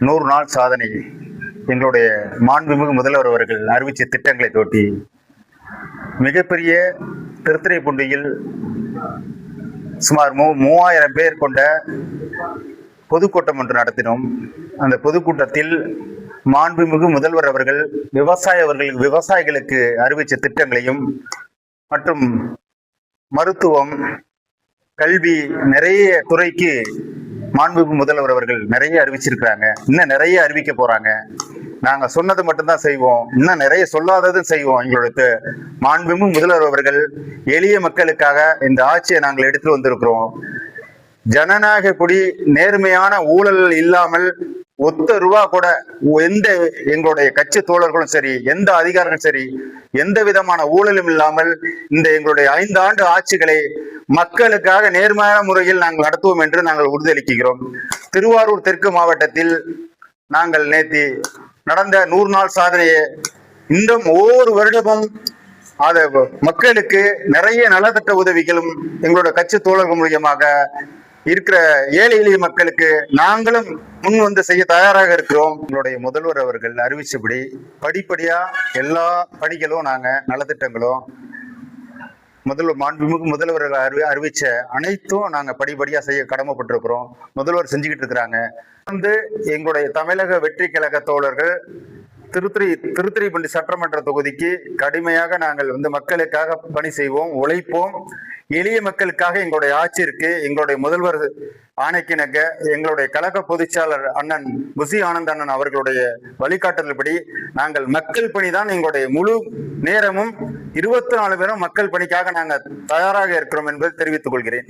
100 நாள் சாதனை எங்களுடைய மாண்புமிகு முதல்வர் அவர்கள் அறிவித்த திட்டங்களை தொட்டி மிகப்பெரிய திருத்துறைப்பூண்டியில் சுமார் 3000 பேர் கொண்ட பொதுக்கூட்டம் ஒன்று நடத்தினோம். அந்த பொதுக்கூட்டத்தில் மாண்புமிகு முதல்வர் அவர்கள் விவசாயிகளுக்கு அறிவித்த திட்டங்களையும் மற்றும் மருத்துவம், கல்வி, நிறைய துறைக்கு மாண்புமிகு முதல்வர் அவர்கள் நிறைய அறிவிச்சிருக்கிறாங்க. இன்னும் நிறைய அறிவிக்க போறாங்க. நாங்க சொன்னது மட்டும்தான் செய்வோம், இன்னும் நிறைய சொல்லாததும் செய்வோம். எங்களுடைய மாண்புமிகு முதல்வர் அவர்கள் எளிய மக்களுக்காக இந்த ஆட்சியை நாங்கள் எடுத்து வந்திருக்கிறோம். ஜனநாயக குடி, நேர்மையான ஊழல் இல்லாமல் ஒத்த ரூபா கூட எங்களுடைய கட்சி தோழர்களும் சரி, எந்த அதிகாரிகளும் சரி, எந்த விதமான ஊழலும் இல்லாமல் இந்த எங்களுடைய 5 ஆண்டு ஆட்சிகளை மக்களுக்காக நேர்மையான முறையில் நாங்கள் நடத்துவோம் என்று நாங்கள் உறுதியளிக்கிறோம். திருவாரூர் தெற்கு மாவட்டத்தில் நாங்கள் நேற்று நடந்த 100 நாள் சாதனையை இன்னும் ஒவ்வொரு வருடமும் அதை மக்களுக்கு நிறைய நலத்திட்ட உதவிகளும் எங்களுடைய கட்சி தோழர்கள் மூலியமாக இருக்கிற ஏழை எளிய மக்களுக்கு நாங்களும் முன் வந்து செய்ய தயாராக இருக்கிறோம். எங்களுடைய முதல்வர் அவர்கள் அறிவிச்சபடி படிப்படியா எல்லா பணிகளும் நாங்க நலத்திட்டங்களும் மாண்புமிகு முதல்வர்கள் அறிவிச்ச அனைத்தும் நாங்க படிப்படியா செய்ய கடமைப்பட்டிருக்கிறோம். முதல்வர் செஞ்சுக்கிட்டு இருக்கிறாங்க. எங்களுடைய தமிழக வெற்றி கழக தோழர்கள் திருத்துறைப்பூண்டி சட்டமன்ற தொகுதிக்கு கடுமையாக நாங்கள் மக்களுக்காக பணி செய்வோம், உழைப்போம். எளிய மக்களுக்காக எங்களுடைய ஆட்சி இருக்கு. எங்களுடைய முதல்வர் ஆணைக்கிணங்க எங்களுடைய கழக பொதுச்சாளர் அண்ணன் புசி ஆனந்த் அண்ணன் அவர்களுடைய வழிகாட்டுதல்படி நாங்கள் மக்கள் பணி தான் எங்களுடைய முழு நேரமும் 24 பேரும் மக்கள் பணிக்காக நாங்கள் தயாராக இருக்கிறோம் என்பதை தெரிவித்துக் கொள்கிறேன்.